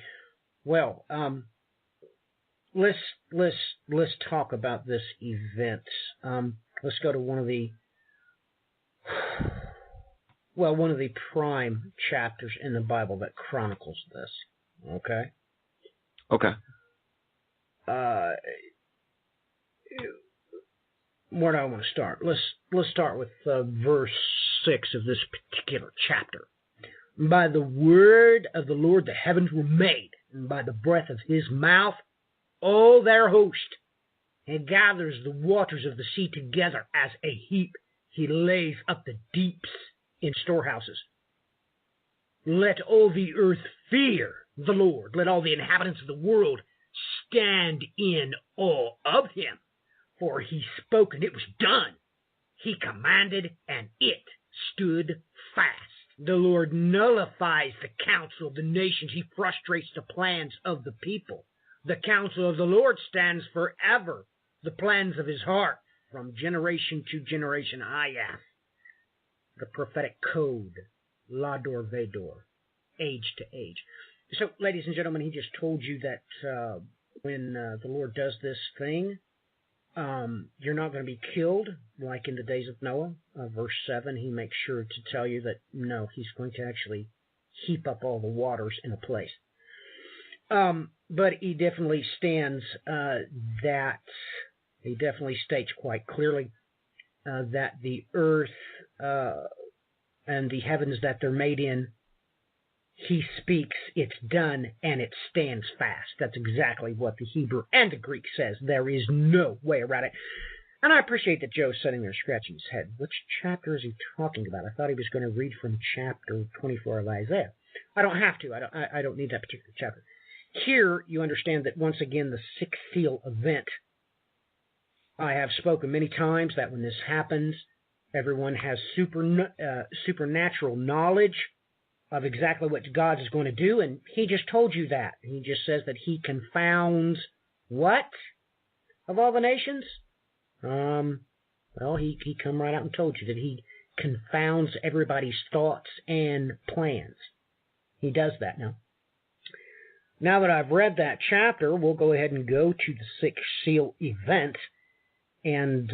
Well, let's talk about this event. Let's go to one of the prime chapters in the Bible that chronicles this. Okay. Okay. Where do I want to start? Let's start with verse 6 of this particular chapter. By the word of the Lord the heavens were made, and by the breath of his mouth all their host. He gathers the waters of the sea together as a heap. He lays up the deeps in storehouses. Let all the earth fear the Lord. Let all the inhabitants of the world stand in awe of him. For he spoke, and it was done. He commanded, and it stood fast. The Lord nullifies the counsel of the nations. He frustrates the plans of the people. The counsel of the Lord stands forever. The plans of his heart from generation to generation. the prophetic code, Lador Vedor, age to age. So, ladies and gentlemen, he just told you that when the Lord does this thing, you're not going to be killed like in the days of Noah. Verse 7, he makes sure to tell you that, no, he's going to actually heap up all the waters in a place. But he definitely he definitely states quite clearly that the earth and the heavens that they're made in, he speaks, it's done, and it stands fast. That's exactly what the Hebrew and the Greek says. There is no way around it. And I appreciate that Joe's sitting there scratching his head. Which chapter is he talking about? I thought he was going to read from chapter 24 of Isaiah. I don't have to. I don't need that particular chapter. Here, you understand that once again, the sixth seal event. I have spoken many times that when this happens, everyone has supernatural knowledge of exactly what God is going to do, and he just told you that. He just says that he confounds what of all the nations? Well, he come right out and told you that he confounds everybody's thoughts and plans. He does that now. Now that I've read that chapter, we'll go ahead and go to the sixth seal event, and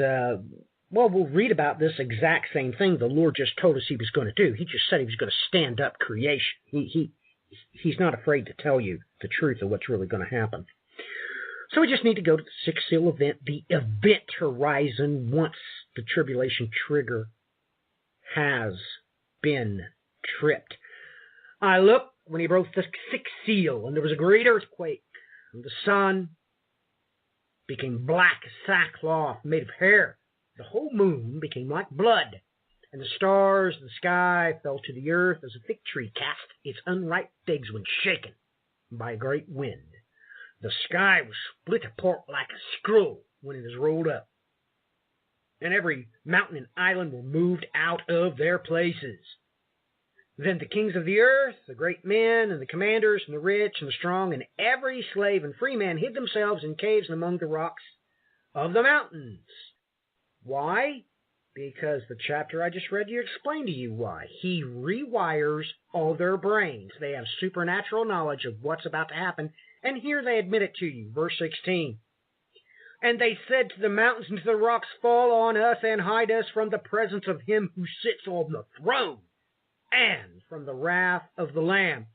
we'll read about this exact same thing the Lord just told us he was going to do. He just said he was going to stand up creation. He's not afraid to tell you the truth of what's really going to happen. So we just need to go to the sixth seal event, the event horizon, once the tribulation trigger has been tripped. I looked when he broke the sixth seal, and there was a great earthquake, and the sun became black as sackcloth made of hair. The whole moon became like blood, and the stars in the sky fell to the earth as a fig tree cast its unripe figs when shaken by a great wind. The sky was split apart like a scroll when it is rolled up, and every mountain and island were moved out of their places. Then the kings of the earth, the great men, and the commanders, and the rich, and the strong, and every slave and free man hid themselves in caves and among the rocks of the mountains. Why? Because the chapter I just read you explained to you why. He rewires all their brains. They have supernatural knowledge of what's about to happen, and here they admit it to you. Verse 16. And they said to the mountains and to the rocks, fall on us and hide us from the presence of him who sits on the throne, and from the wrath of the Lamb.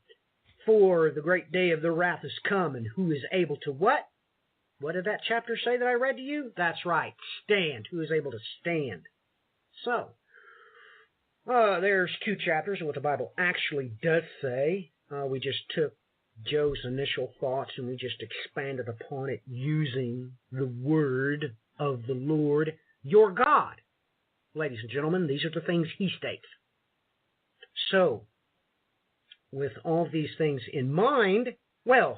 For the great day of the wrath is come, and who is able to what? What did that chapter say that I read to you? That's right, stand. Who is able to stand? So, there's two chapters of what the Bible actually does say. We just took Joe's initial thoughts and we just expanded upon it using the word of the Lord, your God. Ladies and gentlemen, these are the things he states. So, with all these things in mind, there's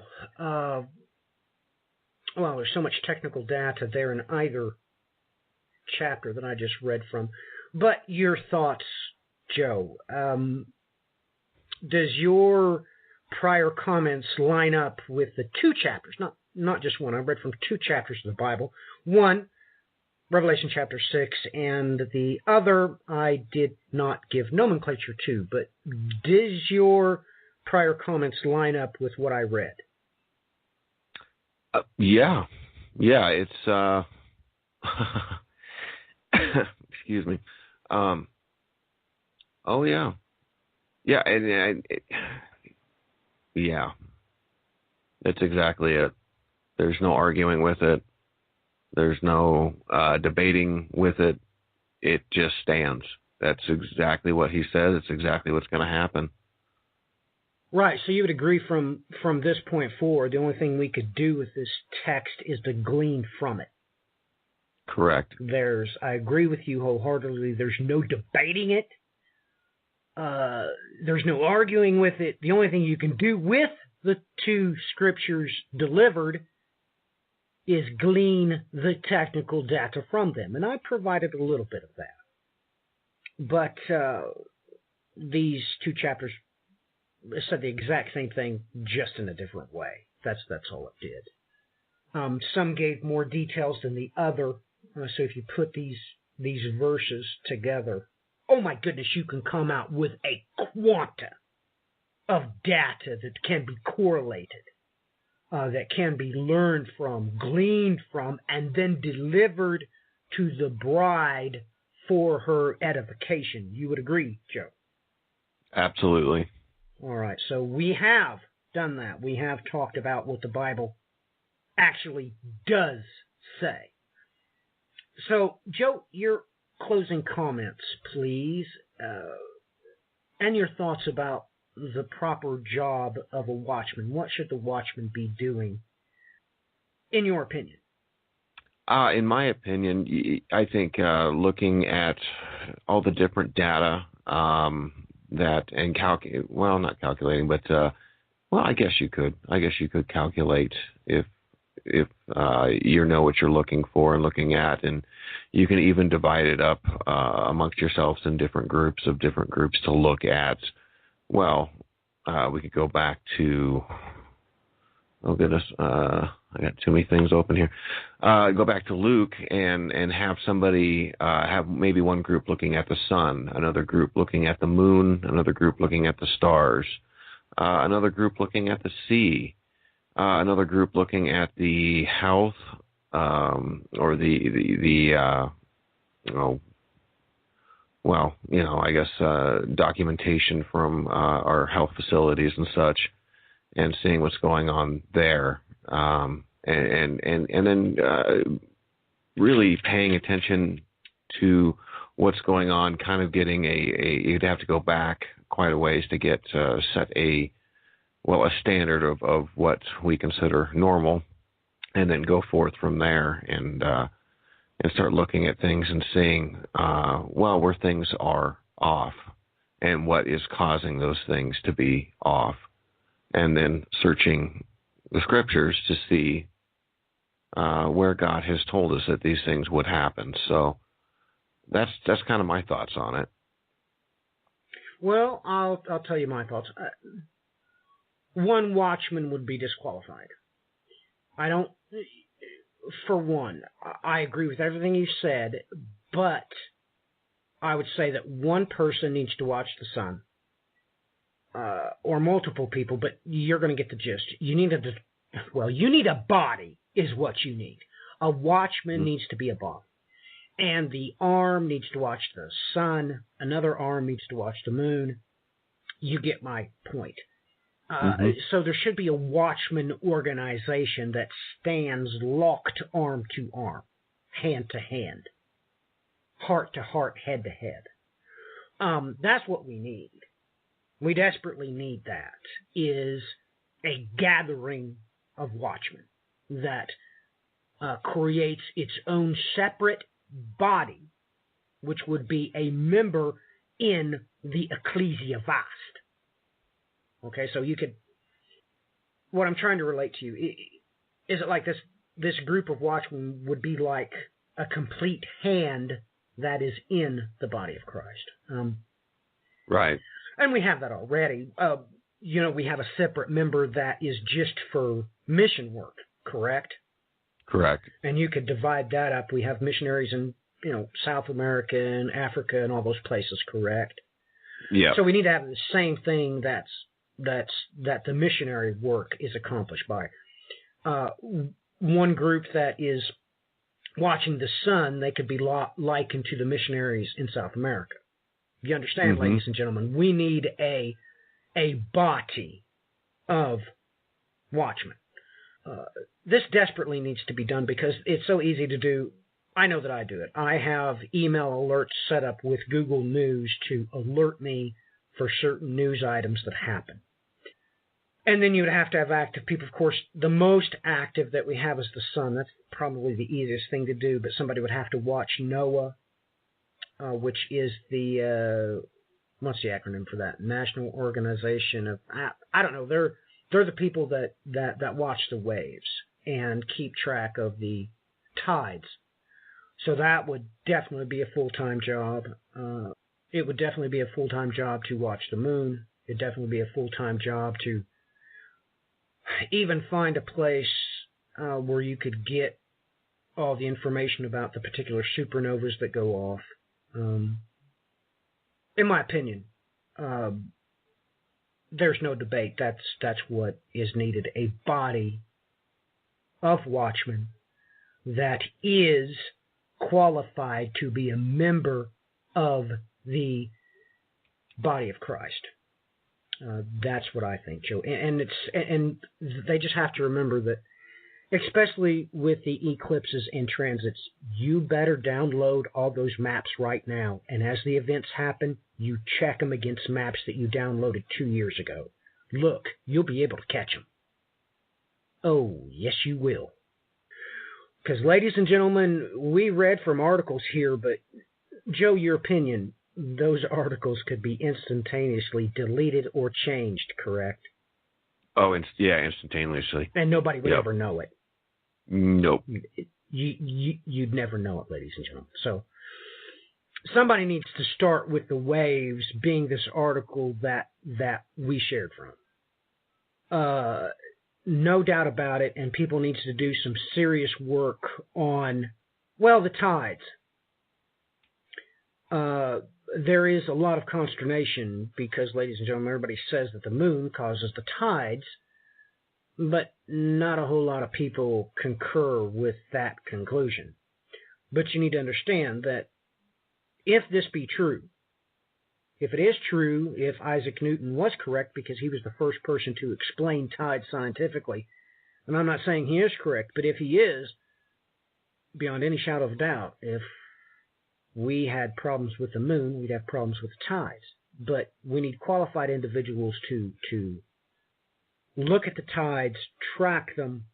so much technical data there in either chapter that I just read from. But your thoughts, Joe, does your prior comments line up with the two chapters? Not just one. I read from two chapters of the Bible. One, Revelation chapter 6, and the other I did not give nomenclature to, but does your prior comments line up with what I read? Yeah, it's excuse me. Yeah, and yeah, that's exactly it. There's no arguing with it. There's no debating with it. It just stands. That's exactly what he says. It's exactly what's going to happen. Right, so you would agree from this point forward, the only thing we could do with this text is to glean from it. Correct. I agree with you wholeheartedly. There's no debating it. There's no arguing with it. The only thing you can do with the two scriptures delivered is glean the technical data from them. And I provided a little bit of that. But these two chapters said the exact same thing, just in a different way. That's all it did. Some gave more details than the other. So if you put these verses together, oh my goodness, you can come out with a quanta of data that can be correlated, that can be learned from, gleaned from, and then delivered to the bride for her edification. You would agree, Joe? Absolutely. All right, so we have done that. We have talked about what the Bible actually does say. So, Joe, your closing comments, please, and your thoughts about the proper job of a watchman. What should the watchman be doing, in your opinion? In my opinion, I think looking at all the different data not calculating, but I guess you could. I guess you could calculate if you know what you're looking for and looking at, and you can even divide it up amongst yourselves in different groups to look at. Well, we could go back to, oh goodness, I got too many things open here. Go back to Luke and have somebody have maybe one group looking at the sun, another group looking at the moon, another group looking at the stars, another group looking at the sea, another group looking at the health or documentation from our health facilities and such, and seeing what's going on there, and then really paying attention to what's going on. Kind of getting you'd have to go back quite a ways to get set a standard of what we consider normal, and then go forth from there and start looking at things and seeing where things are off and what is causing those things to be off, and then searching the scriptures to see where God has told us that these things would happen. So that's kind of my thoughts on it. Well, I'll tell you my thoughts. One watchman would be disqualified. For one, I agree with everything you said, but I would say that one person needs to watch the sun, or multiple people, but you're going to get the gist. You need a body is what you need. A watchman needs to be a body. And the arm needs to watch the sun. Another arm needs to watch the moon. You get my point. So there should be a watchman organization that stands locked arm to arm, hand to hand, heart to heart, head to head. That's what we need. We desperately need that, is a gathering of watchmen that creates its own separate body, which would be a member in the ecclesia vast. Okay, so what I'm trying to relate to you, is it like this group of watchmen would be like a complete hand that is in the body of Christ. Right. And we have that already. We have a separate member that is just for mission work, correct? Correct. And you could divide that up. We have missionaries in, South America and Africa and all those places, correct? Yeah. So we need to have the same thing that the missionary work is accomplished by. One group that is watching the sun, they could be likened to the missionaries in South America. You understand, ladies and gentlemen? We need a body of watchmen. This desperately needs to be done because it's so easy to do. I know that I do it. I have email alerts set up with Google News to alert me for certain news items that happen. And then you would have to have active people. Of course, the most active that we have is the sun. That's probably the easiest thing to do, but somebody would have to watch NOAA, which is the, what's the acronym for that? National Organization of, I don't know, they're the people that watch the waves and keep track of the tides. So that would definitely be a full-time job. It would definitely be a full-time job to watch the moon. It'd definitely be a full-time job to even find a place where you could get all the information about the particular supernovas that go off. in my opinion, there's no debate. That's what is needed. A body of watchmen that is qualified to be a member of the body of Christ. That's what I think, Joe. And they just have to remember that, especially with the eclipses and transits, you better download all those maps right now. And as the events happen, you check them against maps that you downloaded 2 years ago. Look, you'll be able to catch them. Oh, yes, you will. Because, ladies and gentlemen, we read from articles here, but, Joe, your opinion, those articles could be instantaneously deleted or changed, correct? Oh, instantaneously. And nobody would ever know it. Nope. You'd never know it, ladies and gentlemen. So somebody needs to start with the waves being this article that we shared from. No doubt about it, and people need to do some serious work on, well, the tides. There is a lot of consternation because, ladies and gentlemen, everybody says that the moon causes the tides, but not a whole lot of people concur with that conclusion. But you need to understand that if this be true, if it is true, if Isaac Newton was correct because he was the first person to explain tides scientifically, and I'm not saying he is correct, but if he is, beyond any shadow of doubt, if we had problems with the moon, we'd have problems with the tides. But we need qualified individuals to look at the tides, track them,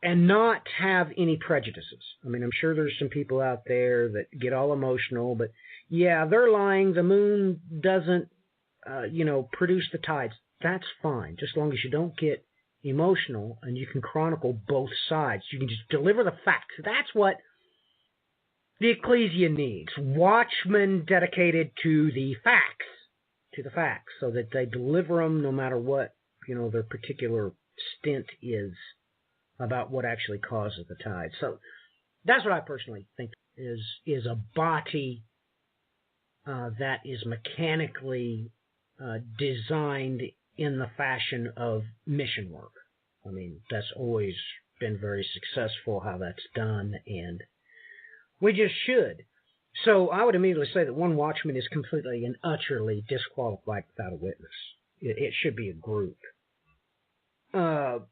and not have any prejudices. I mean, I'm sure there's some people out there that get all emotional, but yeah, they're lying. The moon doesn't, produce the tides. That's fine, just as long as you don't get emotional and you can chronicle both sides. You can just deliver the facts. That's what the ecclesia needs. Watchmen dedicated to the facts, so that they deliver them no matter what, their particular stint is about what actually causes the tide. So that's what I personally think is a body that is mechanically designed in the fashion of mission work. I mean, that's always been very successful how that's done, and we just should. So I would immediately say that one watchman is completely and utterly disqualified without a witness. It should be a group. But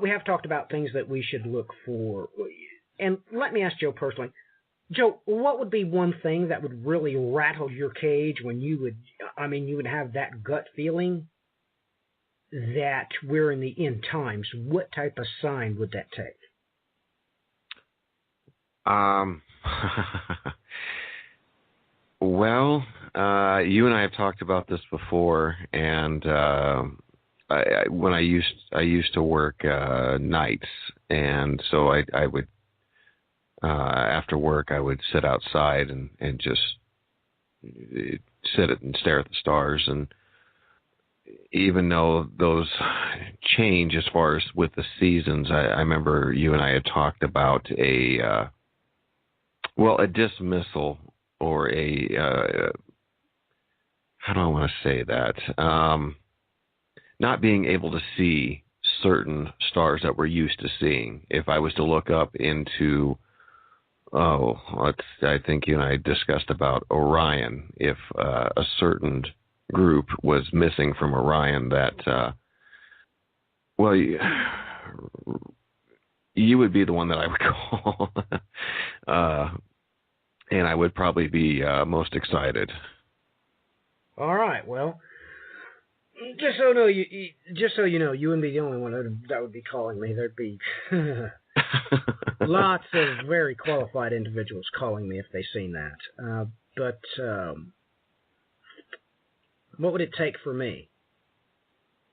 we have talked about things that we should look for. And let me ask Joe personally. Joe, what would be one thing that would really rattle your cage when you would have that gut feeling that we're in the end times? What type of sign would that take? Well, you and I have talked about this before, and when I used to work nights, and so I would after work I would sit outside and just sit and stare at the stars, and even though those change as far as with the seasons, I remember you and I had talked about a dismissal, or how do I want to say that? Not being able to see certain stars that we're used to seeing. If I was to look up into, I think you and I discussed about Orion. If a certain group was missing from Orion, that, you would be the one that I would call. And I would probably be most excited. All right. Well, just so you know, you wouldn't be the only one that would be calling me. There'd be lots of very qualified individuals calling me if they seen that. But what would it take for me?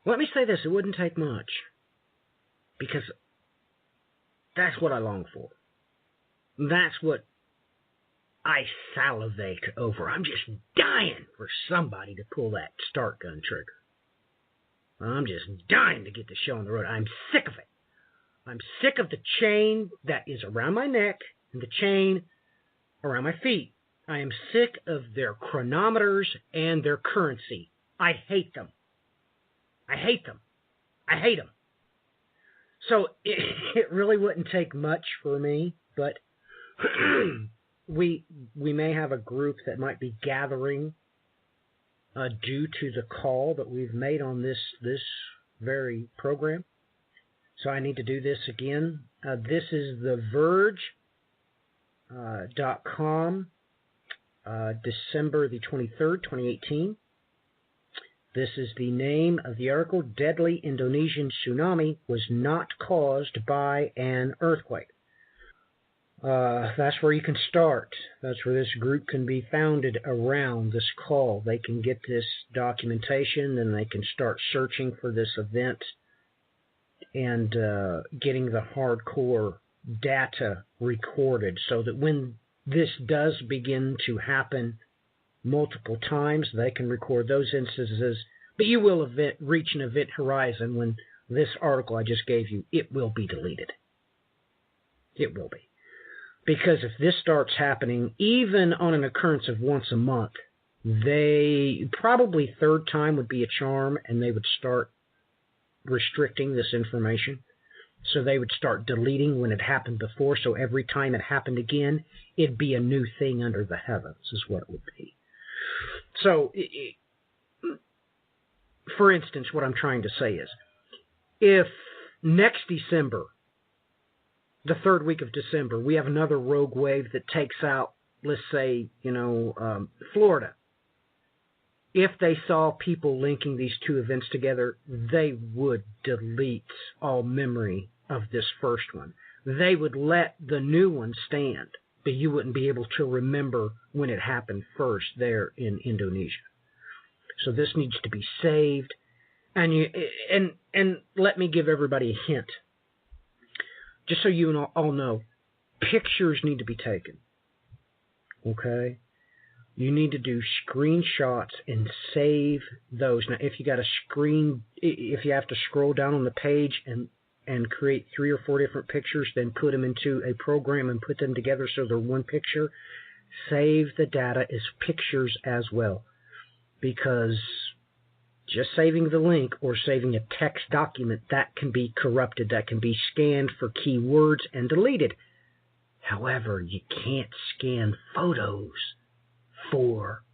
Let me say this: it wouldn't take much, because that's what I long for. That's what I salivate over. I'm just dying for somebody to pull that start gun trigger. I'm just dying to get the show on the road. I'm sick of it. I'm sick of the chain that is around my neck and the chain around my feet. I am sick of their chronometers and their currency. I hate them. I hate them. I hate them. So it really wouldn't take much for me, but we may have a group that might be gathering due to the call that we've made on this very program. So I need to do this again. This is TheVerge.com, December the 23rd, 2018. This is the name of the article. Deadly Indonesian tsunami was not caused by an earthquake. That's where you can start. That's where this group can be founded around this call. They can get this documentation, and they can start searching for this event and getting the hardcore data recorded so that when this does begin to happen multiple times, they can record those instances. But you will reach an event horizon when this article I just gave you, it will be deleted. It will be. Because if this starts happening, even on an occurrence of once a month, they probably third time would be a charm, and they would start restricting this information. So they would start deleting when it happened before, so every time it happened again, it'd be a new thing under the heavens, is what it would be. So, for instance, what I'm trying to say is, if next December, the third week of December, we have another rogue wave that takes out, let's say, Florida, if they saw people linking these two events together, they would delete all memory of this first one. They would let the new one stand, but you wouldn't be able to remember when it happened first there in Indonesia. So this needs to be saved. And let me give everybody a hint. Just so you all know, pictures need to be taken. Okay? You need to do screenshots and save those. Now, if you have to scroll down on the page and create 3 or 4 different pictures, then put them into a program and put them together so they're one picture, save the data as pictures as well. Because just saving the link or saving a text document, that can be corrupted, that can be scanned for keywords and deleted. However, you can't scan photos for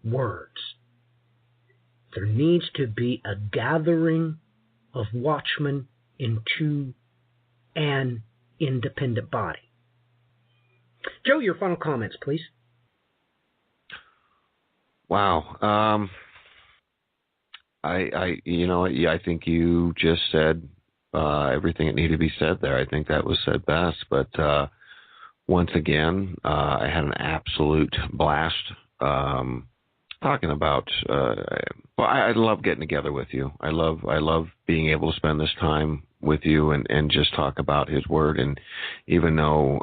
words. There needs to be a gathering of watchmen into an independent body. Joe, your final comments, please. Wow. I think you just said everything that needed to be said there. I think that was said best. But once again, I had an absolute blast talking about. I love getting together with you. I love being able to spend this time with you and just talk about His Word. And even though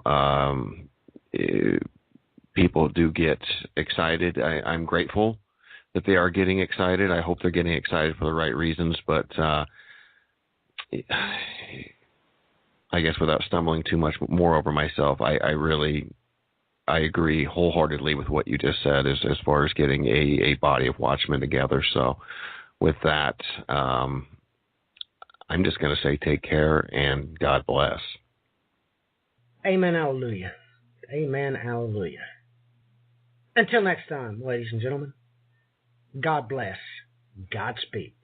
people do get excited, I'm grateful that they are getting excited. I hope they're getting excited for the right reasons. But I guess without stumbling too much more over myself, I agree wholeheartedly with what you just said as far as getting a body of watchmen together. So with that, I'm just going to say take care and God bless. Amen, hallelujah. Amen, hallelujah. Until next time, ladies and gentlemen, God bless. Godspeed.